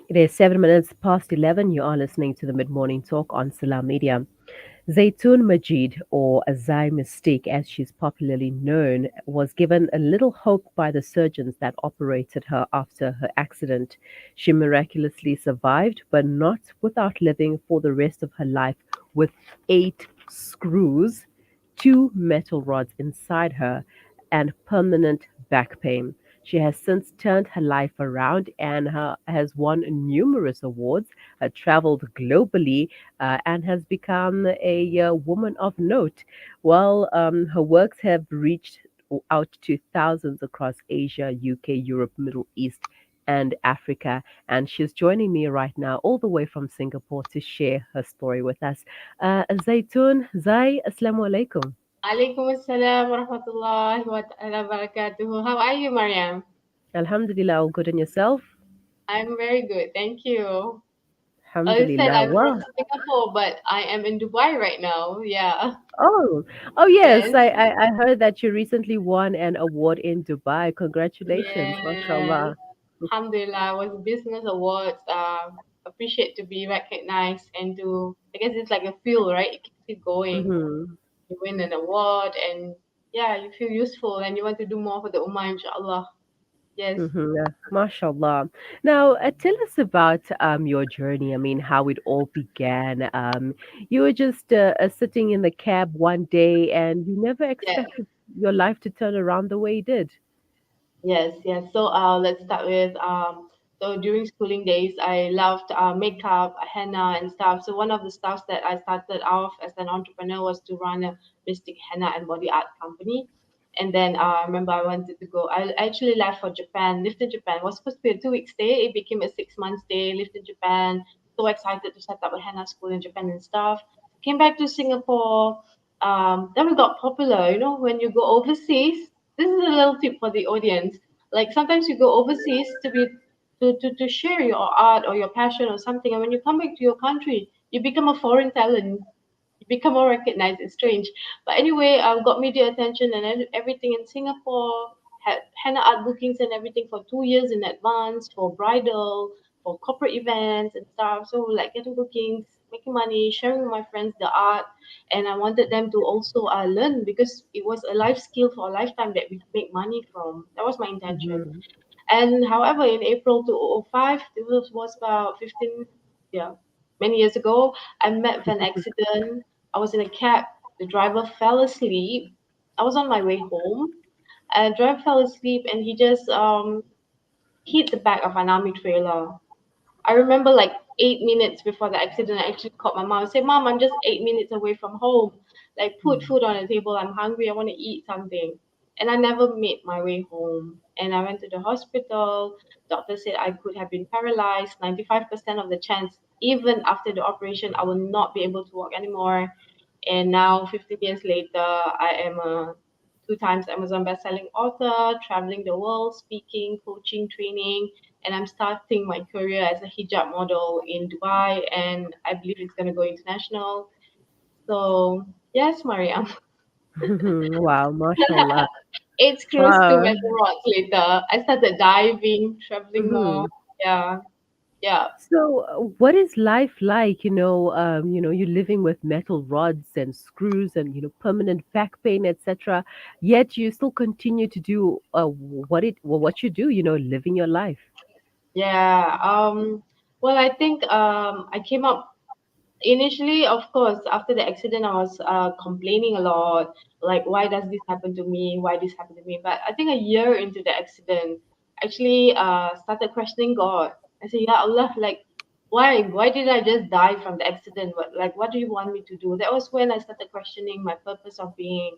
It is 7 minutes past 11. You are listening to the Mid Morning Talk on Salam Media. Zaytun Majid, or Zai Miztiq as she's popularly known, was given a little hope by the surgeons that operated her after her accident. She miraculously survived, but not without living for the rest of her life with 8 screws, 2 metal rods inside her, and permanent back pain. She has since turned her life around and has won numerous awards, traveled globally, and has become a woman of note. Well, her works have reached out to thousands across Asia, UK, Europe, Middle East, and Africa. And she's joining me right now, all the way from Singapore, to share her story with us. Zaytun, Zai, Assalamu alaikum. Alaikum assalam wa rahmatullahi wa ta'ala barakatuhu. How are you, Mariam? Alhamdulillah, all good in yourself? I'm very good, thank you. I said Alhamdulillah. I'm from Wow. Singapore, but I am in Dubai right now. Yeah. Oh, oh yes. Yes. I heard that you recently won an award in Dubai. Congratulations, Yes. mashallah. Alhamdulillah, was business awards. Appreciate to be recognized and to, I guess it's like a fuel, right? It keeps you going. Mm-hmm. You win an award and yeah, you feel useful and you want to do more for the Ummah, inshallah. Yes. Mm-hmm. Mashallah. Now, tell us about your journey. I mean, how it all began. You were just sitting in the cab one day, and you never Yes. expected your life to turn around the way it did. Yes, yes. So let's start with so during schooling days, I loved makeup, henna, and stuff. So one of the stuffs that I started off as an entrepreneur was to run a mystic henna and body art company. And then I remember I wanted to go. I actually left for Japan, lived in Japan. It was supposed to be a 2 week stay. It became a 6 month stay. Lived in Japan. So excited to set up a henna school in Japan and stuff. Came back to Singapore. Then we got popular. You know, when you go overseas, this is a little tip for the audience. Like sometimes you go overseas to be to share your art or your passion or something, and when you come back to your country, you become a foreign talent. You become more recognized. It's strange, but anyway, got media attention and everything in Singapore. Had henna art bookings and everything for 2 years in advance for bridal, for corporate events and stuff. So like getting bookings, making money, sharing with my friends the art, and I wanted them to also learn because it was a life skill for a lifetime that we make money from. That was my intention. Mm-hmm. And however, in April 2005, this was about 15, yeah, many years ago, I met with an accident. I was in a cab. The driver fell asleep. I was on my way home. And the driver fell asleep and he just hit the back of an army trailer. I remember like 8 minutes before the accident, I actually called my mom and said, Mom, I'm just 8 minutes away from home. Like, put food on the table. I'm hungry. I want to eat something. And I never made my way home. And I went to the hospital. Doctor said I could have been paralyzed, 95% of the chance. Even after the operation, I will not be able to walk anymore. And now, 15 years later, I am a 2 times Amazon bestselling author, traveling the world, speaking, coaching, training, and I'm starting my career as a hijab model in Dubai, and I believe it's going to go international. So, yes, Mariam. Wow, mashallah. 8 screws to Wow. metal rods later. I started diving, traveling more. Mhm. Yeah, yeah. So, what is life like? You're living with metal rods and screws and permanent back pain, etc. Yet you still continue to do what you do. Living your life. Yeah. Well, I think I came up initially, of course, after the accident, I was complaining a lot, like, why does this happen to me? Why this happened to me? But I think a year into the accident, actually started questioning God. I said, Yeah Allah, like, why? Why did I just die from the accident? What do you want me to do? That was when I started questioning my purpose of being.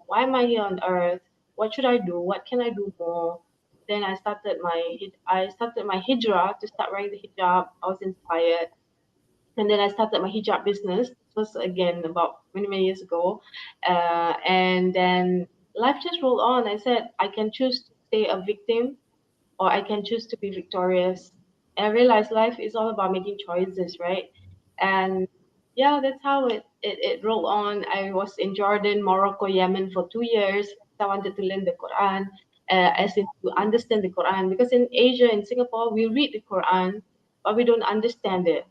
Why am I here on earth? What should I do? What can I do more? Then I started my hijrah to start wearing the hijab. I was inspired, and then I started my hijab business. This was again about many, many years ago. And then life just rolled on. I said, I can choose to stay a victim or I can choose to be victorious. And I realized life is all about making choices, right? And yeah, that's how it rolled on. I was in Jordan, Morocco, Yemen for 2 years. I wanted to learn the Quran. as in to understand the Quran. Because in Asia, in Singapore, we read the Quran, but we don't understand it.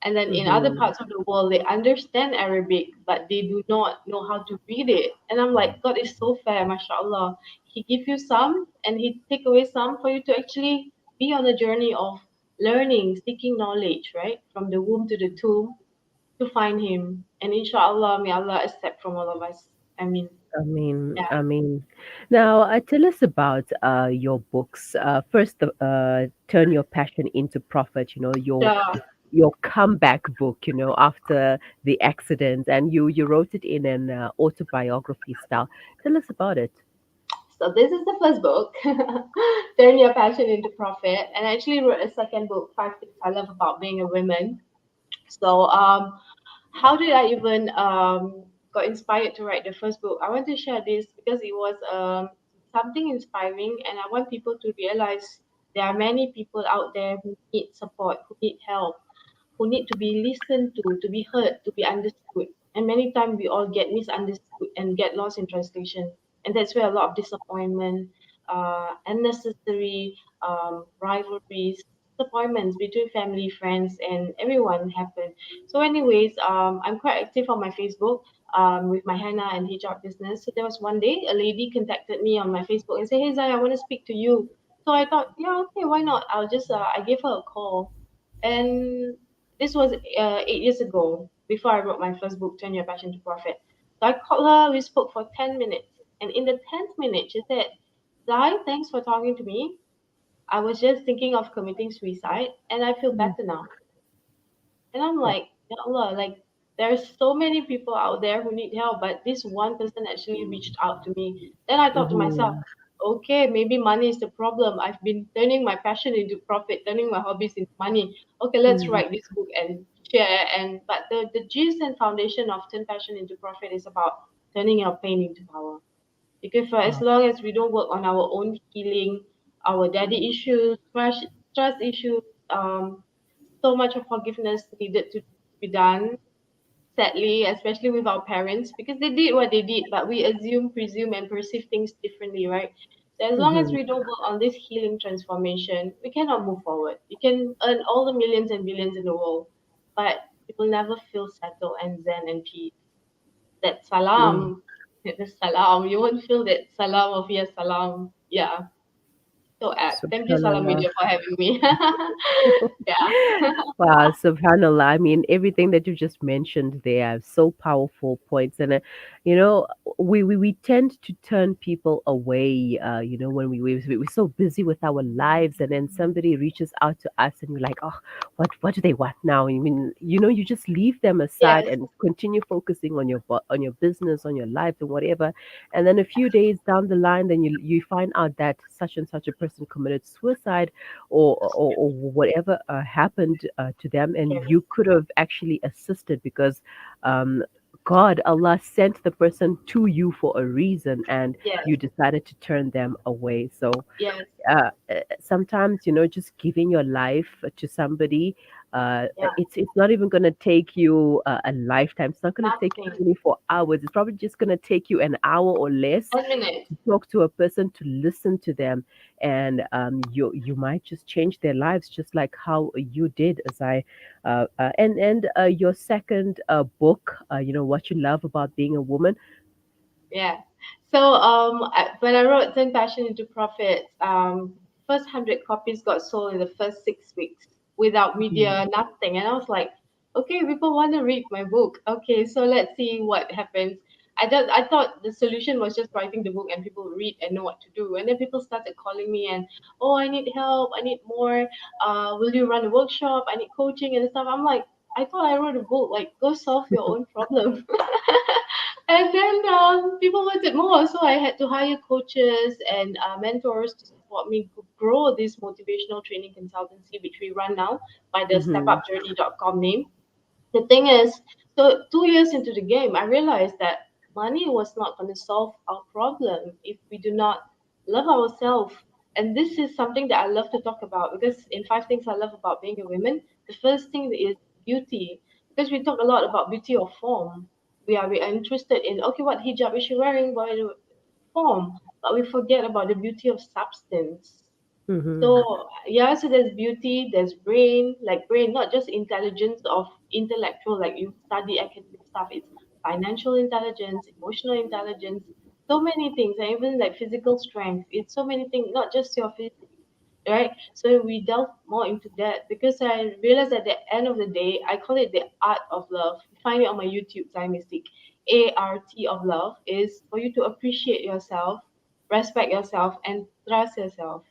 And then in other Mm-hmm. parts of the world, they understand Arabic, but they do not know how to read it. And I'm like, God is so fair, mashallah. He give you some and he take away some for you to actually be on a journey of learning, seeking knowledge, right? From the womb to the tomb to find him. And inshallah, may Allah accept from all of us. I mean, yeah. I mean. Now, tell us about your books. First, turn your passion into profit. Sure. Your comeback book. After the accident, and you wrote it in an autobiography style. Tell us about it. So this is the first book, Turn Your Passion into Profit. And I actually wrote a second book, Five Things I Love About Being a Woman. So how did I even got inspired to write the first book? I want to share this because it was something inspiring, and I want people to realize there are many people out there who need support, who need help, who need to be listened to be heard, to be understood. And many times we all get misunderstood and get lost in translation. And that's where a lot of disappointment, unnecessary rivalries, disappointments between family, friends, and everyone happen. So, anyways, I'm quite active on my Facebook with my henna and hijab business. So there was one day a lady contacted me on my Facebook and said, "Hey Zai, I want to speak to you." So I thought, yeah, okay, why not? I gave her a call, and this was 8 years ago before I wrote my first book, Turn Your Passion to Profit. So I called her. We spoke for 10 minutes, and in the 10th minute, she said, "Zai, thanks for talking to me. I was just thinking of committing suicide, and I feel Mm. better now." And I'm Oh. like, Ya Allah, like there's so many people out there who need help, but this one person actually reached out to me. Then I thought to myself, Mm-hmm. okay, maybe money is the problem. I've been turning my passion into profit, turning my hobbies into money. Okay, let's Mm-hmm. write this book and share. And but the gist and foundation of turn passion into profit is about turning our pain into power. Because for as Wow. long as we don't work on our own healing, our daddy issues, trust issues, so much of forgiveness needed to be done, sadly, especially with our parents, because they did what they did, but we assume, presume, and perceive things differently, right? So as long as Mm-hmm. we don't work on this healing transformation, we cannot move forward. You can earn all the millions and billions in the world, but you will never feel settled and zen and peace. That Mm. salam, the salam, you won't feel that salam of yes salam. Yeah. So thank you, Salam Subhanallah. Media, for having me. Yeah. Wow, subhanallah. I mean, everything that you just mentioned there are so powerful points. And, you know, we tend to turn people away, when we're so busy with our lives. And then somebody reaches out to us and you're like, oh, what do they want now? I mean, you just leave them aside Yes. and continue focusing on on your business, on your life and whatever. And then a few days down the line, then you find out that such and such a person committed suicide or whatever happened to them, and Yes. you could have actually assisted because um, God, Allah sent the person to you for a reason, and Yes. you decided to turn them away. So Yes. sometimes just giving your life to somebody, Yeah. it's not even going to take you a lifetime. It's not going to take you Nothing. 24 hours. It's probably just going to take you an hour or less 1 minute. to talk to a person, to listen to them, and you might just change their lives, just like how you did, as I and your second book, what you love about being a woman. Yeah. So when I wrote Turn Passion into Profit, first 100 copies got sold in the first 6 weeks without Mhm. media, nothing. And I was like, okay, people want to read my book. Okay, so let's see what happens. I thought the solution was just writing the book and people read and know what to do. And then people started calling me and, oh, I need help. I need more. Will you run a workshop? I need coaching and stuff. I'm like, I thought I wrote a book. Like, go solve your own problem. And then people wanted more, so I had to hire coaches and mentors to support me to grow this motivational training consultancy, which we run now by the Mhm. stepupjourney.com name. The thing is, so 2 years into the game, I realized that money was not going to solve our problem if we do not love ourselves. And this is something that I love to talk about because in five things I love about being a woman, the first thing is beauty. Because we talk a lot about beauty of form. We are interested in, okay, what hijab is she wearing? What form? but we forget about the beauty of substance. Mm-hmm. So yeah, so there's beauty, there's brain, like brain, not just intelligence of intellectual, like you study academic stuff. It's financial intelligence, emotional intelligence, so many things, and even like physical strength. It's so many things, not just your physique, right? So we delve more into that because I realized at the end of the day, I call it the art of love. You find it on my YouTube, Zai Miztiq. ART of love is for you to appreciate yourself, respect yourself, and trust yourself.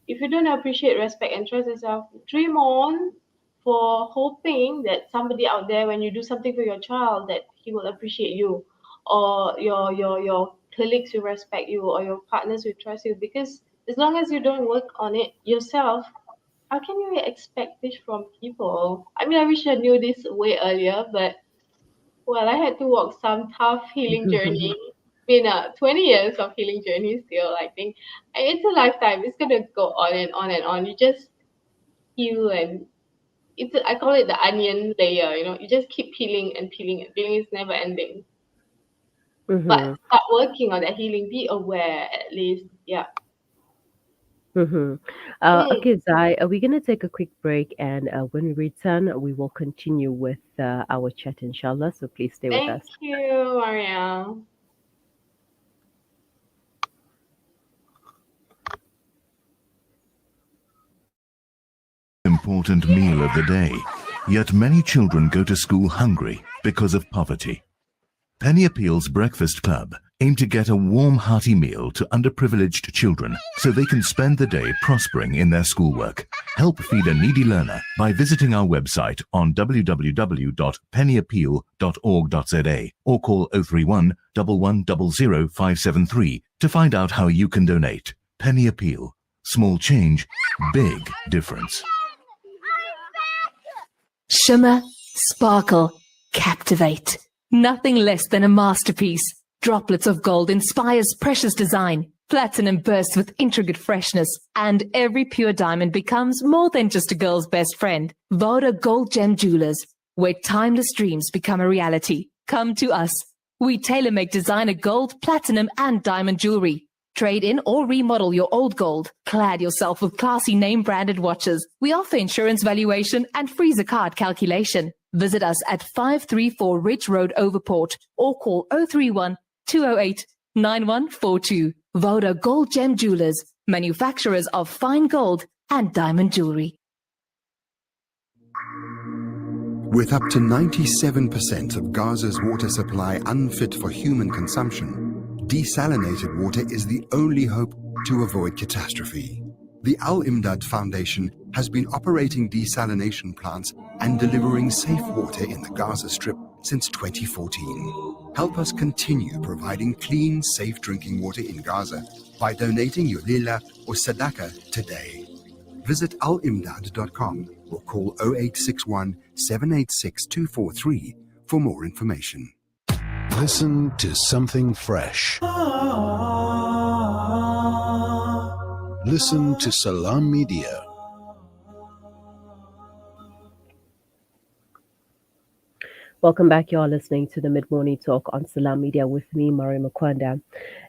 If you don't appreciate, respect, and trust yourself, dream on for hoping that somebody out there, when you do something for your child, that he will appreciate you, or your colleagues will respect you, or your partners will trust you. Because as long as you don't work on it yourself, how can you expect this from people? I mean, I wish I knew this way earlier, but well, I had to walk some tough healing journey. Been 20 years of healing journey still, I think. It's a lifetime. It's gonna go on and on and on. You just heal, and I call it the onion layer, you know. You just keep peeling and peeling and peeling. It's never ending. But Mm-hmm. start working on that healing. Be aware at least. Yeah. Mm-hmm. Mm. Okay, Zai, we're going to take a quick break, and when we return, we will continue with our chat, inshallah. So please stay with Thank us. you, Maria. Important meal of the day, yet many children go to school hungry because of poverty. Penny Appeal's Breakfast Club aim to get a warm, hearty meal to underprivileged children so they can spend the day prospering in their schoolwork. Help feed a needy learner by visiting our website on www.pennyappeal.org.za or call 031 1100 573 to find out how you can donate. Penny Appeal. Small change, big difference. Shimmer, sparkle, captivate. Nothing less than a masterpiece. Droplets of gold inspires precious design. Platinum bursts with intricate freshness, and every pure diamond becomes more than just a girl's best friend. Voda Gold Gem Jewelers, where timeless dreams become a reality. Come to us. We tailor-make designer gold, platinum, and diamond jewelry. Trade in or remodel your old gold. Clad yourself with classy name-branded watches. We offer insurance valuation and free zakat calculation. Visit us at 534 Ridge Road, Overport, or call 031 208 9142. Voda Gold Gem Jewelers, manufacturers of fine gold and diamond jewelry. With up to 97% of Gaza's water supply unfit for human consumption, desalinated water is the only hope to avoid catastrophe. The Al Imdad Foundation has been operating desalination plants and delivering safe water in the Gaza Strip since 2014. Help us continue providing clean, safe drinking water in Gaza by donating your lila or sadaqah today. Visit alimdad.com or call 0861 786 243 for more information. Listen to something fresh. Listen to Salam Media. Welcome back. You're listening to the Mid Morning Talk on Salam Media with me, Mari Makwanda.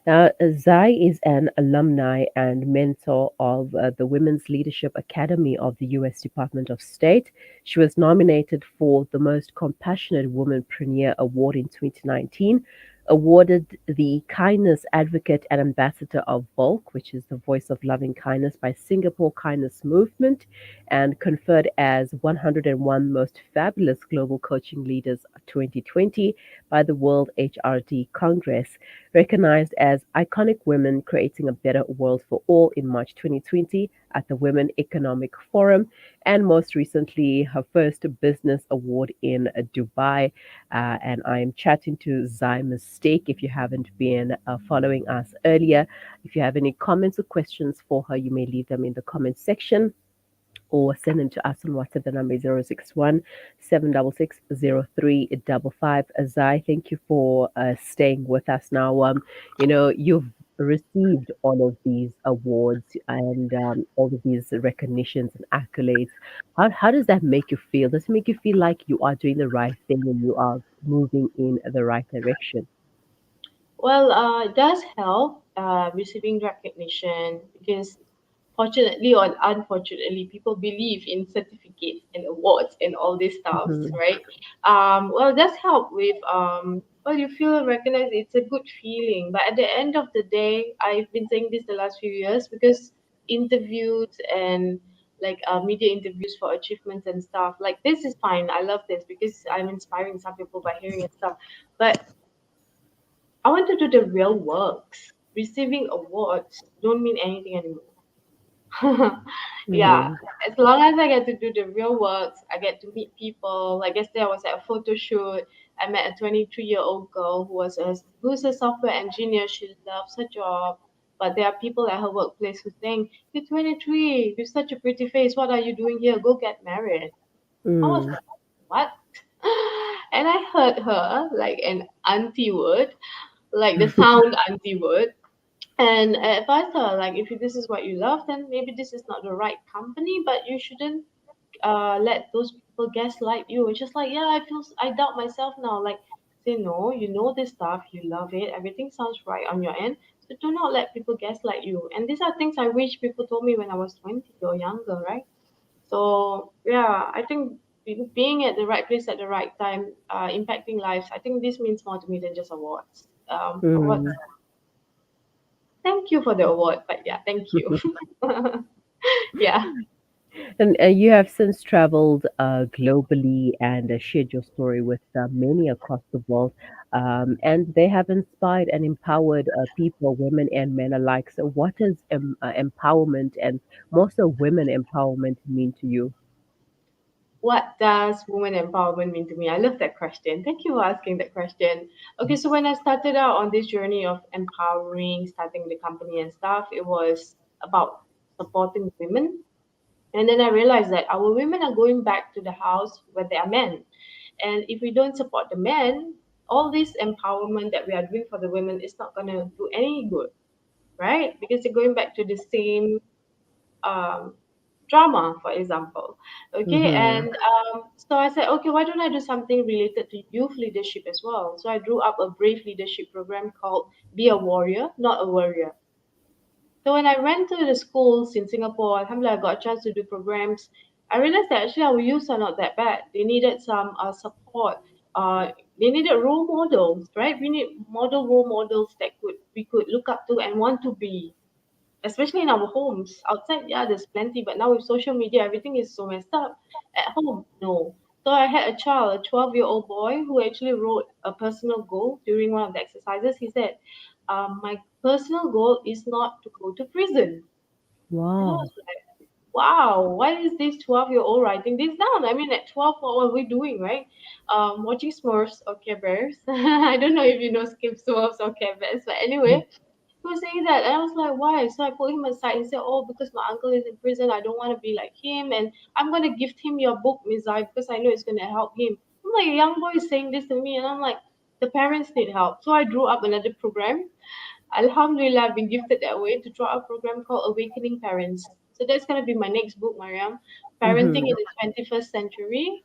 Now, Zai is an alumni and mentor of the Women's Leadership Academy of the U.S. Department of State. She was nominated for the Most Compassionate Womanpreneur Award in 2019, awarded the Kindness Advocate and Ambassador of Volk, which is the Voice of Loving Kindness by Singapore Kindness Movement, and conferred as 101 Most Fabulous Global Coaching Leaders 2020 by the World HRD Congress, recognized as Iconic Women Creating a Better World for All in March 2020 at the Women Economic Forum, and most recently, her first business award in Dubai. And I am chatting to Zai Miztiq. If you haven't been following us earlier, if you have any comments or questions for her, you may leave them in the comment section or send them to us on WhatsApp. The number is 061 766 0355. Azai, thank you for staying with us now. You've received all of these awards and all of these recognitions and accolades. How does that make you feel? Does it make you feel like you are doing the right thing and you are moving in the right direction? Well, it does help receiving recognition because fortunately or unfortunately, people believe in certificates and awards and all these stuffs, Mm-hmm. right? Well, it does help with well, you feel recognized. It's a good feeling, but at the end of the day, I've been saying this the last few years because interviews and like media interviews for achievements and stuff like this is fine. I love this because I'm inspiring some people by hearing and stuff, but I want to do the real works. Receiving awards don't mean anything anymore. Yeah, Mm-hmm. as long as I get to do the real works, I get to meet people. Like yesterday, I was at a photo shoot. I met a 23-year-old girl who's a software engineer. She loves her job, but there are people at her workplace who think, "You're 23. You're such a pretty face. What are you doing here? Go get married." I was Mm-hmm. like, "What?" And I heard her like an auntie word, like the sound auntie word. And I advised her, like, if this is what you love, then maybe this is not the right company, but you shouldn't let those people gaslight you. It's just like, yeah, I doubt myself now. Like, say, no, you know this stuff, you love it, everything sounds right on your end. So do not let people gaslight you. And these are things I wish people told me when I was 20 or younger, right? So, yeah, I think being at the right place at the right time, impacting lives, I think this means more to me than just awards. Awards. Mm-hmm. Thank you for the award, but yeah, thank you. Yeah. And you have since traveled globally and shared your story with many across the world. And they have inspired and empowered people, women and men alike. So, what does empowerment and more so women empowerment mean to you? What does women empowerment mean to me? I love that question. Thank you for asking that question. Okay, so when I started out on this journey of empowering, starting the company and stuff, it was about supporting women. And then I realized that our women are going back to the house where they are men. And if we don't support the men, all this empowerment that we are doing for the women is not going to do any good, right? Because they're going back to the same um, drama, for example. Okay, Mm-hmm. and so I said, okay, why don't I do something related to youth leadership as well? So I drew up a brave leadership program called Be a Warrior, Not a Warrior. So when I went to the schools in Singapore, alhamdulillah, I got a chance to do programs. I realized that actually our youths are not that bad. They needed some support. They needed role models, right? We need role models that we could look up to and want to be, especially in our homes. Outside, yeah, there's plenty, but now with social media, everything is so messed up. At home, no. So I had a child, a 12-year-old boy, who actually wrote a personal goal during one of the exercises. He said, "My personal goal is not to go to prison." And I Wow. was like, wow, why is this 12-year-old writing this down? I mean, at 12, what were we doing, right? Watching Smurfs or Care Bears. I don't know if you know Skip Smurfs or Care Bears, but anyway, he was saying that, and I was like, why? So I pulled him aside and said, oh, because my uncle is in prison, I don't want to be like him, and I'm gonna gift him your book, Miss I, because I know it's gonna help him. I'm like, a young boy is saying this to me, and I'm like, the parents need help. So I drew up another program. Alhamdulillah, I've been gifted that way to draw a program called Awakening Parents. So that's gonna be my next book, Mariam. Parenting Mm-hmm. in the 21st century.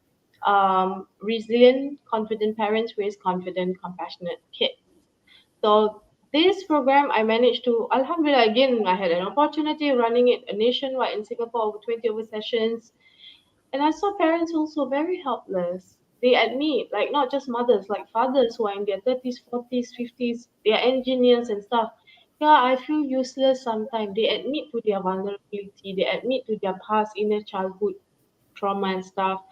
Resilient, confident parents raise confident, compassionate kids. So this program, I managed to, Alhamdulillah, again, I had an opportunity running it nationwide in Singapore, over 20 over sessions. And I saw parents also very helpless. They admit, like not just mothers, like fathers who are in their 30s, 40s, 50s, they are engineers and stuff. Yeah, I feel useless sometimes. They admit to their vulnerability, they admit to their past inner childhood trauma and stuff.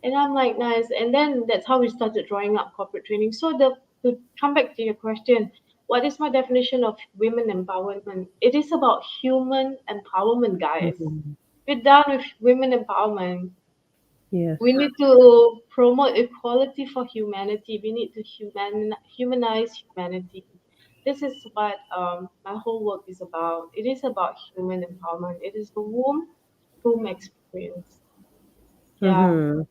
And I'm like, nice. And then that's how we started drawing up corporate training. So to come back to your question, what is my definition of women empowerment? It is about human empowerment, guys. Mm-hmm. We're done with women empowerment. Yes. We need to promote equality for humanity. We need to humanize humanity. This is what my whole work is about. It is about human empowerment. It is the womb experience. Yeah. Mm-hmm. And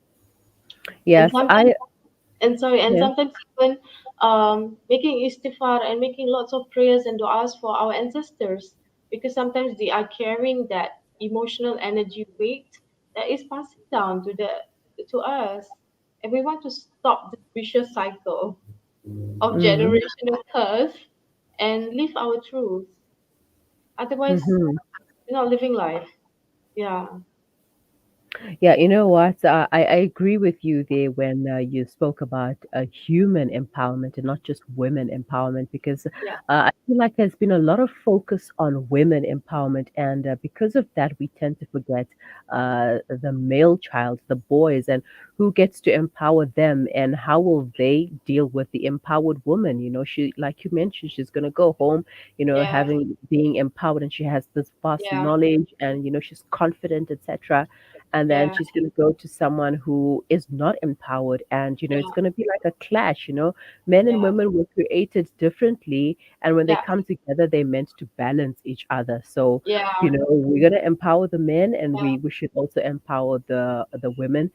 Yes. sometimes I. and Yeah. sometimes even making istighfar and making lots of prayers and du'as for our ancestors, because sometimes they are carrying that emotional energy weight that is passing down to us, and we want to stop the vicious cycle of Mm-hmm. generational curse. and live our truth. Otherwise, Hmm. we're not living life. Yeah, Yeah, you know what? I agree with you there when you spoke about human empowerment and not just women empowerment, because yeah, I feel like there's been a lot of focus on women empowerment, and because of that, we tend to forget the male child, the boys, and who gets to empower them, and how will they deal with the empowered woman? You know, she, like you mentioned, she's gonna go home, yeah, having being empowered, and she has this vast yeah, knowledge, and she's confident, etc, and then yeah, she's going to go to someone who is not empowered, and it's yeah, going to be like a clash. Men and yeah, women were created differently, and when they yeah, come together they're meant to balance each other. So yeah, we're going to empower the men, and yeah. we should also empower the women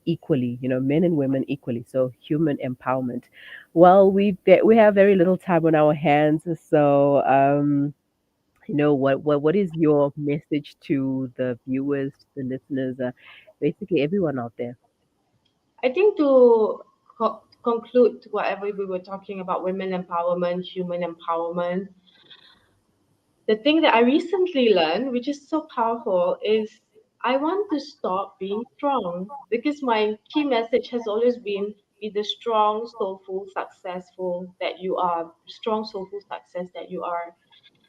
equally, men and women equally. So human empowerment. Well, we have very little time on our hands, so what is your message to the viewers, the listeners, basically everyone out there? I think to conclude whatever we were talking about, women empowerment, human empowerment, the thing that I recently learned, which is so powerful, is I want to stop being strong, because my key message has always been be the strong, soulful, successful that you are, strong, soulful success that you are.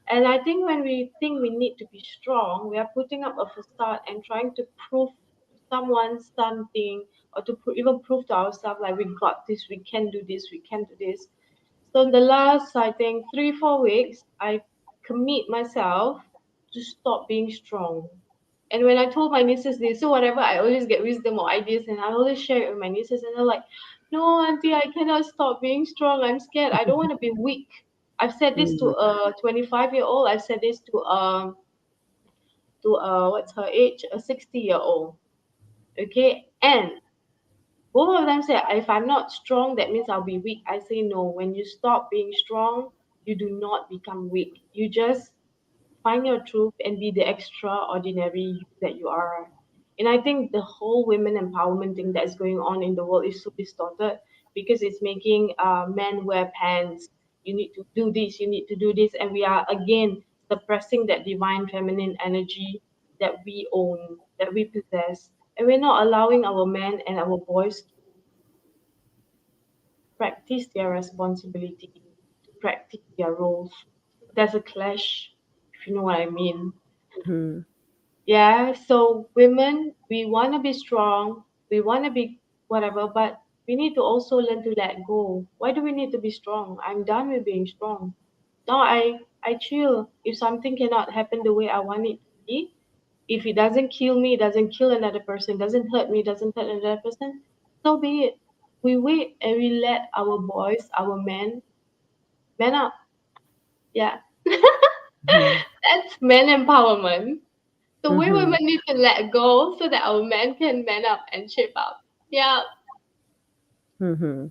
And I think when we think we need to be strong, we are putting up a facade and trying to prove to someone something, or to even prove to ourselves like we got this, we can do this, we can do this. So in the last, I think, 3, 4 weeks, I commit myself to stop being strong. And when I told my nieces this, so whatever, I always get wisdom or ideas, and I always share it with my nieces, and they're like, "No, auntie, I cannot stop being strong. I'm scared. I don't want to be weak." I've said this to Mm, a 25-year-old. I've said this to what's her age, a 60-year-old. Okay, and both of them say, if I'm not strong, that means I'll be weak. I say no. When you stop being strong, you do not become weak. You just find your truth and be the extraordinary you that you are. And I think the whole women empowerment thing that is going on in the world is so distorted, because it's making men wear pants. You need to do this, you need to do this. And we are again suppressing that divine feminine energy that we own, that we possess. And we're not allowing our men and our boys to practice their responsibility, to practice their roles. There's a clash, if you know what I mean. mhm, Yeah, so women, we want to be strong, we want to be whatever, but we need to also learn to let go. Why do we need to be strong? I'm done with being strong. Now I chill. If something cannot happen the way I want it to be, if it doesn't kill me, it doesn't kill another person, doesn't hurt me, doesn't hurt another person, so be it. We wait and we let our boys, our men, man up. Yeah. mhm, That's men empowerment. So we women mhm, need to let go so that our men can man up and shape up. Yeah, mhm.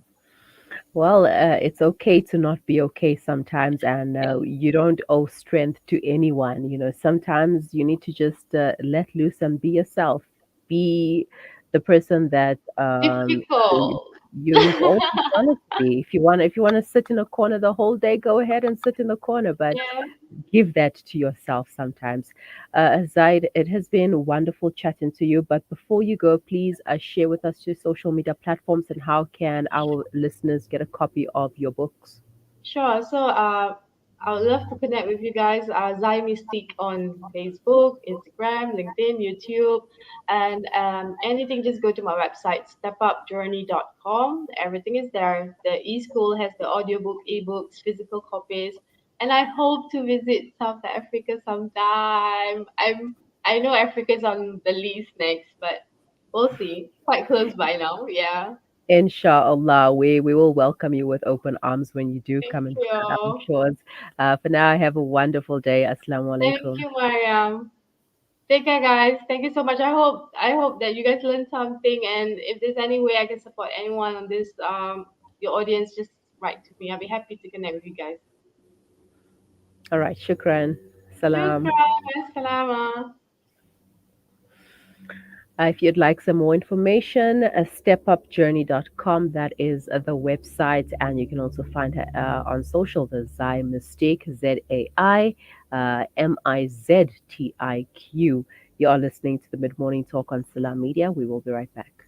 Well, it's okay to not be okay sometimes, and you don't owe strength to anyone. Sometimes you need to just let loose and be yourself. Be the person that difficult. you've always wanted to be. If you want to sit in a corner the whole day, go ahead and sit in the corner. But Yeah, give that to yourself sometimes. Zaid, it has been wonderful chatting to you. But before you go, please share with us your social media platforms and how can our listeners get a copy of your books. sure. So I would love to connect with you guys. Zai Miztiq on Facebook, Instagram, LinkedIn, YouTube, and anything. Just go to my website, stepupjourney.com. Everything is there. The e-school has the audiobook, ebooks, physical copies, and I hope to visit South Africa sometime. I know Africa's on the list next, but we'll see. Quite close by now. Yeah. Inshallah, we will welcome you with open arms when you do Thank come and visit our you. shores. For now, have a wonderful day. Assalamu Thank alaikum. you, Mariam. Take care, guys. Thank you so much. I hope that you guys learned something, and if there's any way I can support anyone on this your audience, just write to me. I'll be happy to connect with you guys. All right, shukran. Salam. Shukran. Salama. If you'd like some more information, stepupjourney.com, that is the website, and you can also find her on social, the Zai Miztiq, Zai Miztiq. You are listening to the Mid Morning Talk on Salam Media. We will be right back.